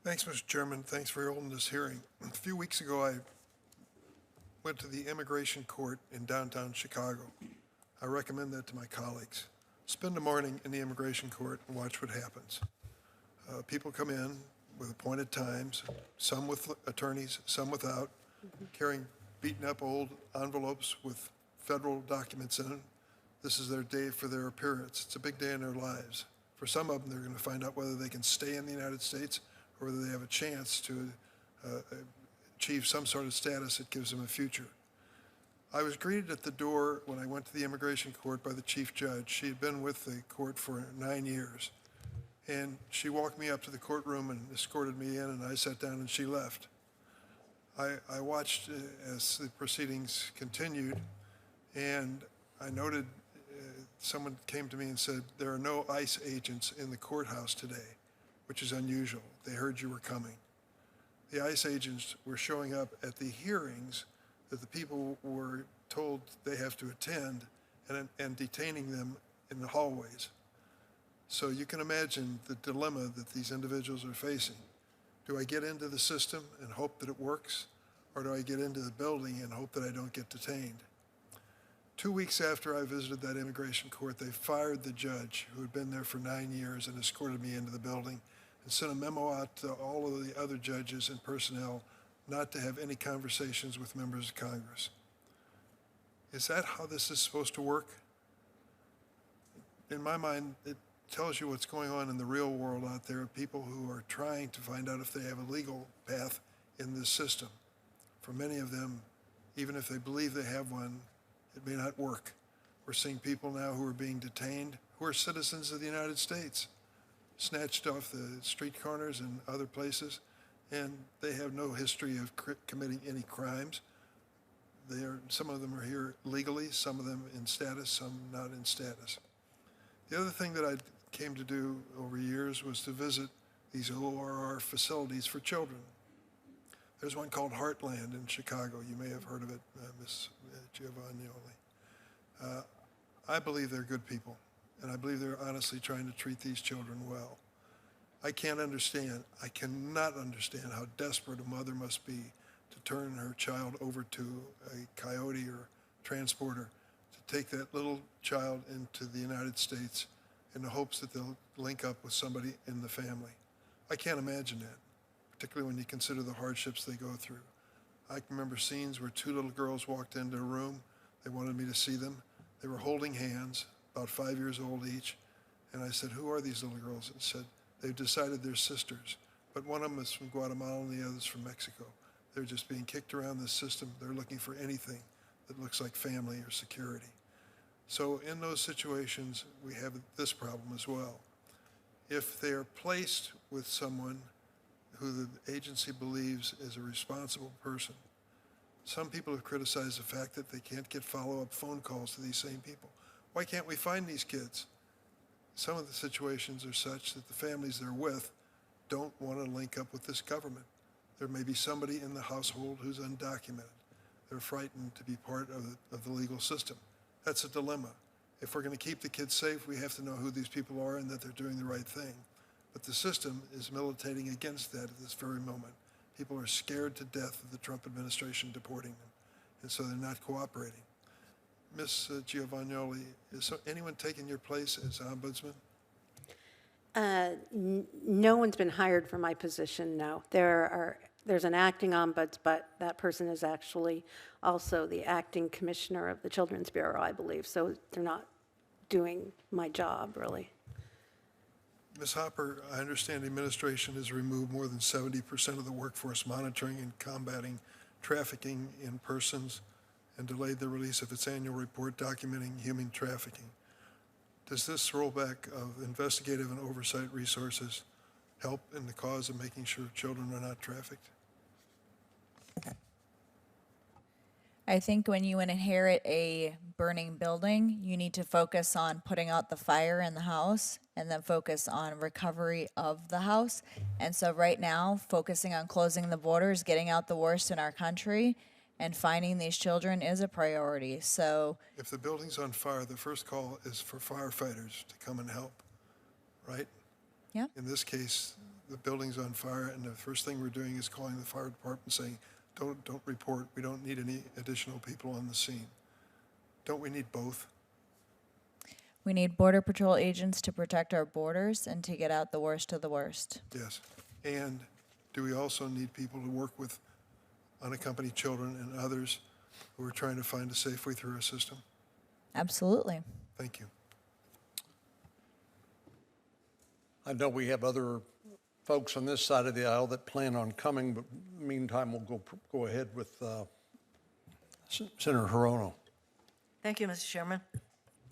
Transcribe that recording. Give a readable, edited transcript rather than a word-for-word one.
Thanks, Mr. Chairman. Thanks for holding this hearing. A few weeks ago, I went to the immigration court in downtown Chicago. I recommend that to my colleagues. Spend a morning in the immigration court and watch what happens. People come in with appointed times, some with attorneys, some without, carrying beaten up old envelopes with federal documents in them. This is their day for their appearance. It's a big day in their lives. For some of them, they're going to find out whether they can stay in the United States or whether they have a chance to achieve some sort of status that gives them a future. I was greeted at the door when I went to the immigration court by the chief judge. She had been with the court for 9 years. And she walked me up to the courtroom and escorted me in, and I sat down and she left. I watched as the proceedings continued, and I noted someone came to me and said, there are no ICE agents in the courthouse today, which is unusual. They heard you were coming. The ICE agents were showing up at the hearings that the people were told they have to attend and detaining them in the hallways. So you can imagine the dilemma that these individuals are facing. Do I get into the system and hope that it works, or do I get into the building and hope that I don't get detained? 2 weeks after I visited that immigration court, they fired the judge who had been there for 9 years and escorted me into the building and sent a memo out to all of the other judges and personnel not to have any conversations with members of Congress. Is that how this is supposed to work? In my mind, it tells you what's going on in the real world out there, people who are trying to find out if they have a legal path in this system. For many of them, even if they believe they have one, it may not work. We're seeing people now who are being detained, who are citizens of the United States, snatched off the street corners and other places, and they have no history of committing any crimes. Some of them are here legally, some of them in status, some not in status. The other thing that I came to do over years was to visit these ORR facilities for children. There's one called Heartland in Chicago. You may have heard of it, Ms. Giovannioli. I believe they're good people, and I believe they're honestly trying to treat these children well. I can't understand, I cannot understand how desperate a mother must be to turn her child over to a coyote or transporter to take that little child into the United States in the hopes that they'll link up with somebody in the family. I can't imagine that, particularly when you consider the hardships they go through. I can remember scenes where two little girls walked into a room. They wanted me to see them. They were holding hands, about 5 years old each. And I said, who are these little girls? And said, they've decided they're sisters. But one of them is from Guatemala and the other's from Mexico. They're just being kicked around the system. They're looking for anything that looks like family or security. So in those situations, we have this problem as well. If they're placed with someone who the agency believes is a responsible person, some people have criticized the fact that they can't get follow-up phone calls to these same people. Why can't we find these kids? Some of the situations are such that the families they're with don't want to link up with this government. There may be somebody in the household who's undocumented. They're frightened to be part of the legal system. That's a dilemma. If we're going to keep the kids safe, we have to know who these people are and that they're doing the right thing. But the system is militating against that at this very moment. People are scared to death of the Trump administration deporting them, and so they're not cooperating. Ms. Giovannioli, is anyone taking your place as ombudsman? No one's been hired for my position, no. There's an acting ombuds, but that person is actually also the acting commissioner of the Children's Bureau, I believe, so they're not doing my job, really. Ms. Hopper, I understand the administration has removed more than 70% of the workforce monitoring and combating trafficking in persons and delayed the release of its annual report documenting human trafficking. Does this rollback of investigative and oversight resources help in the cause of making sure children are not trafficked? I think when you inherit a burning building, you need to focus on putting out the fire in the house and then focus on recovery of the house. And so right now, focusing on closing the borders, getting out the worst in our country, and finding these children is a priority. So If the building's on fire, the first call is for firefighters to come and help, right? yeah, In this case, the building's on fire, and the first thing we're doing is calling the fire department saying, don't report, we don't need any additional people on the scene. Don't we need both? We need Border Patrol agents to protect our borders and to get out the worst of the worst. Yes. And do we also need people to work with unaccompanied children and others who are trying to find a safe way through our system? Absolutely. Thank you. I know we have other folks on this side of the aisle that plan on coming, but meantime, we'll go ahead with Senator Hirono. Thank you, Mr. Chairman.